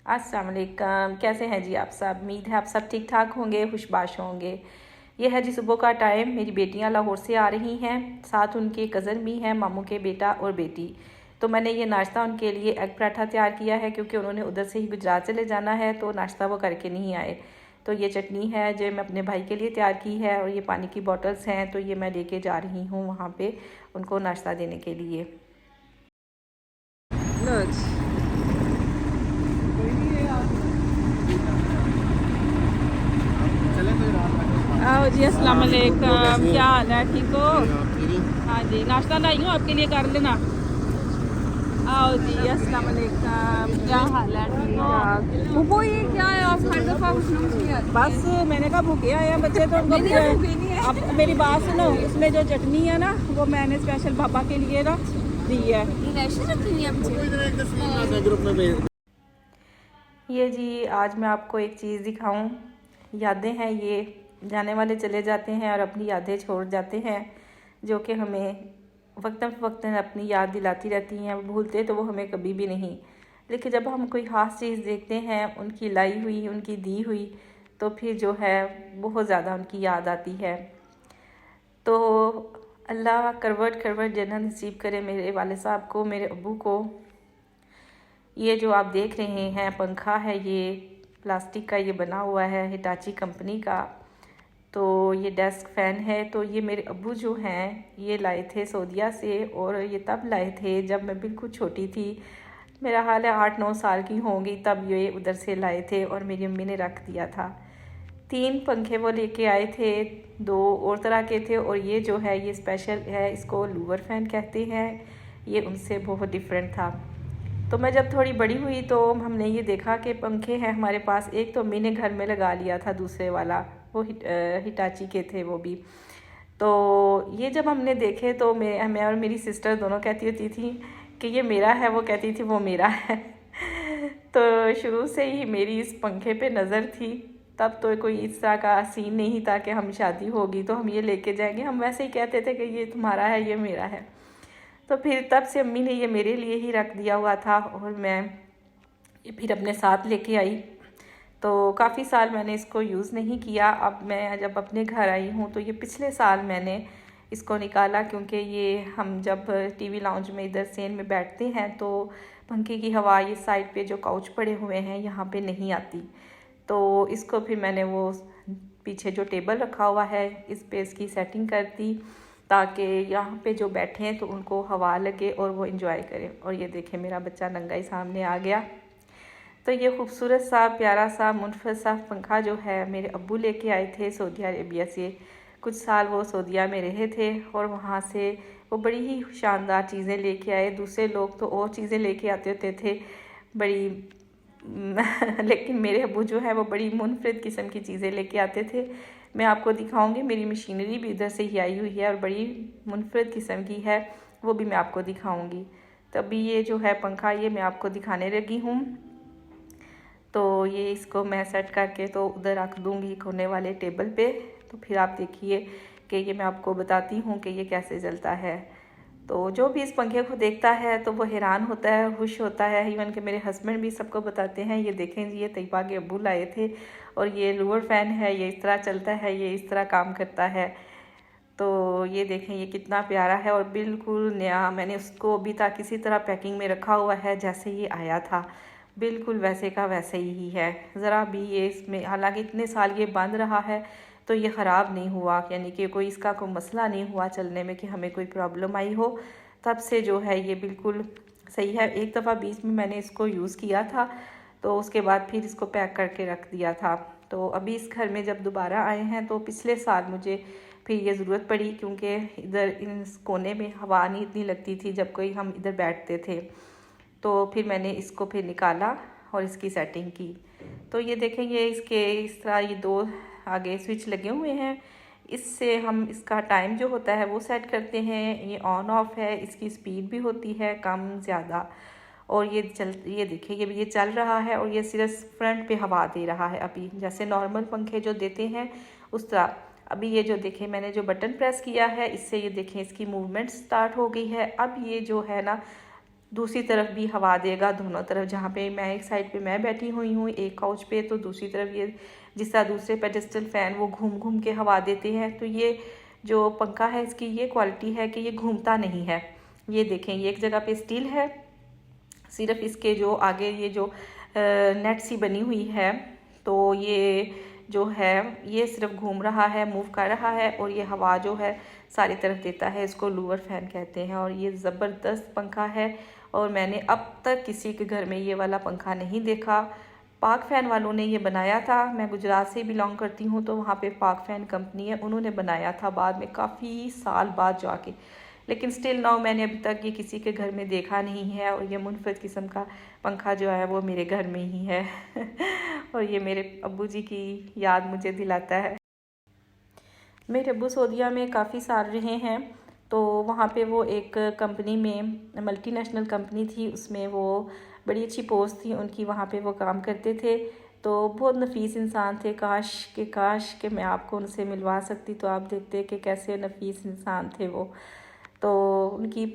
अस्सलाम वालेकुम। कैसे हैं जी आप सब? उम्मीद है आप सब ठीक ठाक होंगे, खुशबाश होंगे। ये है जी सुबह का टाइम। मेरी बेटियां लाहौर से आ रही हैं, साथ उनके कज़न भी हैं, मामू के बेटा और बेटी। तो मैंने ये नाश्ता उनके लिए एग पराठा तैयार किया है, क्योंकि उन्होंने उधर से ही गुजरात चले जाना है, तो नाश्ता वो करके नहीं आए। तो ये चटनी है जो मैं अपने भाई के लिए तैयार की है, और ये पानी की बॉटल्स हैं, तो ये मैं लेके जा रही हूँ वहाँ पे उनको नाश्ता देने के लिए। आओ जी, अस्सलाम वालेकुम। क्या हाल है? ठीक हो? हाँ जी, नाश्ता लाई हूँ आपके लिए, कर लेना। आओ जी, अस्सलाम वालेकुम। क्या हाल है? ठीक ठाक। वो ये क्या है आप हर दफा पूछना मुझे? बस मैंने कहा भूखे आए हैं बच्चे, तो उनको अब मेरी बात सुनो, इसमें जो चटनी है ना, वो मैंने स्पेशल पापा के लिए ना दी है। ये जी, आज मैं आपको एक चीज़ दिखाऊं। यादें हैं ये, जाने वाले चले जाते हैं और अपनी यादें छोड़ जाते हैं, जो कि हमें वक्तन फ़वक्तन अपनी याद दिलाती रहती हैं। भूलते तो वो हमें कभी भी नहीं, लेकिन जब हम कोई ख़ास चीज़ देखते हैं, उनकी लाई हुई, उनकी दी हुई, तो फिर जो है बहुत ज़्यादा उनकी याद आती है। तो अल्लाह करवट करवट जन्नत नसीब करे मेरे वाले साहब को, मेरे अब्बू को। ये जो आप देख रहे हैं पंखा है, ये प्लास्टिक का ये बना हुआ है, हिटाची कंपनी का। तो ये डेस्क फ़ैन है। तो ये मेरे अब्बू जो हैं ये लाए थे सऊदीया से, और ये तब लाए थे जब मैं बिल्कुल छोटी थी। मेरा हाल है 8-9 साल की होंगी, तब ये उधर से लाए थे और मेरी अम्मी ने रख दिया था। 3 पंखे वो लेके आए थे, 2 और तरह के थे, और ये जो है ये स्पेशल है, इसको लूवर फ़ैन कहते हैं। ये उनसे बहुत डिफरेंट था। तो मैं जब थोड़ी बड़ी हुई तो हमने ये देखा कि पंखे हैं हमारे पास। एक तो अम्मी ने घर में लगा लिया था, दूसरे वाला वो हिटाची के थे वो भी। तो ये जब हमने देखे तो मैं और मेरी सिस्टर दोनों कहती होती थी कि ये मेरा है, वो कहती थी वो मेरा है। तो शुरू से ही मेरी इस पंखे पे नज़र थी। तब तो कोई इस तरह का सीन नहीं था कि हम शादी होगी तो हम ये लेके जाएंगे, हम वैसे ही कहते थे कि ये तुम्हारा है, ये मेरा है। तो फिर तब से अम्मी ने ये मेरे लिए ही रख दिया हुआ था, और मैं ये फिर अपने साथ लेके आई। तो काफ़ी साल मैंने इसको यूज़ नहीं किया। अब मैं जब अपने घर आई हूँ तो ये पिछले साल मैंने इसको निकाला, क्योंकि ये हम जब टीवी लाउंज में इधर सेन में बैठते हैं तो पंखे की हवा ये साइड पे जो काउच पड़े हुए हैं यहाँ पे नहीं आती। तो इसको फिर मैंने वो पीछे जो टेबल रखा हुआ है इस पे इसकी सेटिंग कर दी, ताकि यहाँ पे जो बैठे हैं तो उनको हवा लगे और वो इंजॉय करें। और ये देखें मेरा बच्चा नंगा ही सामने आ गया। तो ये खूबसूरत सा प्यारा सा मुनफरद सा पंखा जो है मेरे अब्बू लेके आए थे सऊदी अरेबिया से। कुछ साल वो सऊदीया में रहे थे, और वहाँ से वो बड़ी ही शानदार चीज़ें लेके आए। दूसरे लोग तो और चीज़ें लेके आते होते थे बड़ी लेकिन मेरे अब्बू जो है वो बड़ी मुनफरद किस्म की चीज़ें लेके आते थे। मैं आपको दिखाऊंगी, मेरी मशीनरी भी इधर से ही आई हुई है और बड़ी मुनफरद किस्म की है, वो भी मैं आपको दिखाऊंगी। तभी ये जो है पंखा ये मैं आपको दिखाने लगी हूँ। तो ये इसको मैं सेट करके तो उधर रख दूँगी कोने वाले टेबल पे। तो फिर आप देखिए कि ये मैं आपको बताती हूँ कि ये कैसे चलता है। तो जो भी इस पंखे को देखता है तो वो हैरान होता है, खुश होता है। इवन कि मेरे हस्बैंड भी सबको बताते हैं, ये देखें जी ये तैयबा के अब्बू लाए थे, और ये लोअर फ़ैन है, ये इस तरह चलता है, ये इस तरह काम करता है। तो ये देखें ये कितना प्यारा है और बिल्कुल नया। मैंने उसको अभी तक किसी तरह पैकिंग में रखा हुआ है, जैसे ये आया था बिल्कुल वैसे का वैसे ही है। ज़रा भी ये इसमें, हालांकि इतने साल ये बंद रहा है तो ये ख़राब नहीं हुआ, यानी कि कोई इसका कोई मसला नहीं हुआ चलने में कि हमें कोई प्रॉब्लम आई हो। तब से जो है ये बिल्कुल सही है। एक दफ़ा बीच में मैंने इसको यूज़ किया था, तो उसके बाद फिर इसको पैक करके रख दिया था। तो अभी इस घर में जब दोबारा आए हैं तो पिछले साल मुझे फिर ये ज़रूरत पड़ी, क्योंकि इधर इस कोने में हवा नहीं इतनी लगती थी जब कोई हम इधर बैठते थे। तो फिर मैंने इसको फिर निकाला और इसकी सेटिंग की। तो ये देखें ये इसके इस तरह ये 2 आगे स्विच लगे हुए हैं। इससे हम इसका टाइम जो होता है वो सेट करते हैं। ये ऑन ऑफ है, इसकी स्पीड भी होती है कम ज़्यादा। और ये देखिए ये चल रहा है, और ये सिर्फ फ्रंट पे हवा दे रहा है अभी, जैसे नॉर्मल पंखे जो देते हैं उस तरह। अभी ये जो देखें मैंने जो बटन प्रेस किया है, इससे ये देखें इसकी मूवमेंट स्टार्ट हो गई है। अब ये जो है ना दूसरी तरफ भी हवा देगा, दोनों तरफ। जहाँ पे मैं एक साइड पे मैं बैठी हुई हूँ एक काउच पे, तो दूसरी तरफ ये जिस तरह दूसरे पेडेस्टल फ़ैन वो घूम घूम के हवा देते हैं। तो ये जो पंखा है इसकी ये क्वालिटी है कि ये घूमता नहीं है। ये देखें, ये एक जगह पे स्टील है, सिर्फ इसके जो आगे ये जो नेट सी बनी हुई है, तो ये जो है ये सिर्फ घूम रहा है, मूव कर रहा है, और ये हवा जो है सारी तरफ देता है। इसको लूवर फ़ैन कहते हैं और ये ज़बरदस्त पंखा है। और मैंने अब तक किसी के घर में ये वाला पंखा नहीं देखा। पाक फ़ैन वालों ने ये बनाया था। मैं गुजरात से बिलोंग करती हूँ, तो वहाँ पे पाक फ़ैन कंपनी है, उन्होंने बनाया था बाद में, काफ़ी साल बाद जाके। लेकिन स्टिल नाउ मैंने अभी तक ये किसी के घर में देखा नहीं है। और ये मुनफरद किस्म का पंखा जो है वो मेरे घर में ही है और ये मेरे अब्बू जी की याद मुझे दिलाता है। मेरे अब्बू सऊदीया में काफ़ी साल रहे हैं, तो वहाँ पे वो एक कंपनी में, मल्टीनेशनल कंपनी थी, उसमें वो बड़ी अच्छी पोस्ट थी उनकी, वहाँ पे वो काम करते थे। तो बहुत नफीस इंसान थे। काश के मैं आपको उनसे मिलवा सकती, तो आप देखते कि कैसे नफीस इंसान थे वो। तो उनकी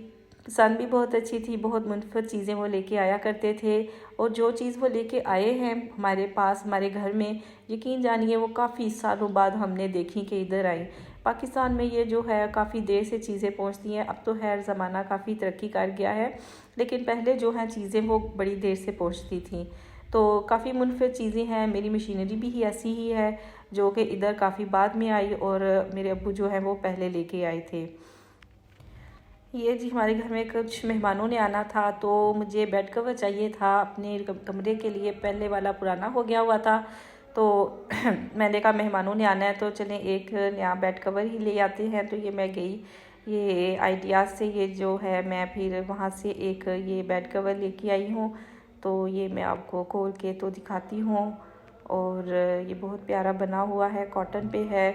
पसंद भी बहुत अच्छी थी, बहुत मुनफरद चीज़ें वो लेके आया करते थे। और जो चीज़ वो लेके आए हैं हमारे पास, हमारे घर में, यकीन जानिए वो काफ़ी सालों बाद हमने देखी कि इधर आई। पाकिस्तान में ये जो है काफ़ी देर से चीज़ें पहुंचती हैं। अब तो खैर ज़माना काफ़ी तरक्की कर गया है, लेकिन पहले जो हैं चीज़ें वो बड़ी देर से पहुंचती थी। तो काफ़ी मुनफरद चीज़ें हैं। मेरी मशीनरी भी ऐसी ही है जो कि इधर काफ़ी बाद में आई, और मेरे अब्बू जो हैं वो पहले लेके आए थे। ये जी हमारे घर में कुछ मेहमानों ने आना था, तो मुझे बेड कवर चाहिए था अपने कमरे के लिए। पहले वाला पुराना हो गया हुआ था, तो मैंने कहा मेहमानों ने आना है तो चलें एक नया बेड कवर ही ले आते हैं। तो ये मैं गई ये आइडियाज़ से, ये जो है मैं फिर वहाँ से एक ये बेड कवर लेके आई हूँ। तो ये मैं आपको खोल के तो दिखाती हूँ, और ये बहुत प्यारा बना हुआ है, कॉटन पे है।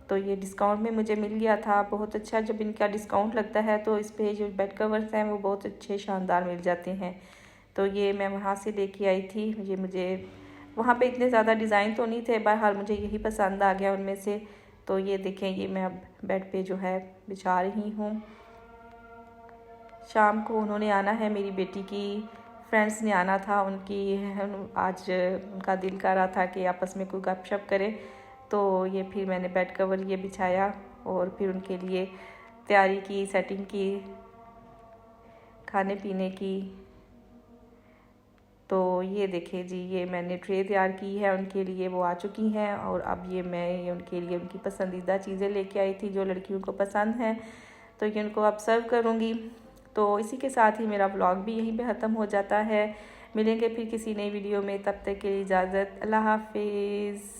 तो ये डिस्काउंट में मुझे मिल गया था, बहुत अच्छा। जब इनका डिस्काउंट लगता है तो इस पे जो बेड कवर्स हैं वो बहुत अच्छे शानदार मिल जाते हैं। तो ये मैं वहाँ से लेके आई थी। ये मुझे वहाँ पे इतने ज़्यादा डिज़ाइन तो नहीं थे, बहरहाल मुझे यही पसंद आ गया उनमें से। तो ये देखें, ये मैं अब बेड पे जो है बिछा रही हूँ। शाम को उन्होंने आना है, मेरी बेटी की फ्रेंड्स ने आना था, आज उनका दिल कर रहा था कि आपस में कोई गपशप करे। तो ये फिर मैंने बेड कवर ये बिछाया और फिर उनके लिए तैयारी की, सेटिंग की, खाने पीने की। तो ये देखें जी, ये मैंने ट्रे तैयार की है उनके लिए, वो आ चुकी हैं। और अब ये मैं ये उनके लिए उनकी पसंदीदा चीज़ें लेके आई थी जो लड़कियों को पसंद हैं, तो ये उनको अब सर्व करूँगी। तो इसी के साथ ही मेरा व्लॉग भी यहीं पे ख़त्म हो जाता है। मिलेंगे फिर किसी नई वीडियो में, तब तक के लिए इजाज़त, अल्लाह हाफिज़।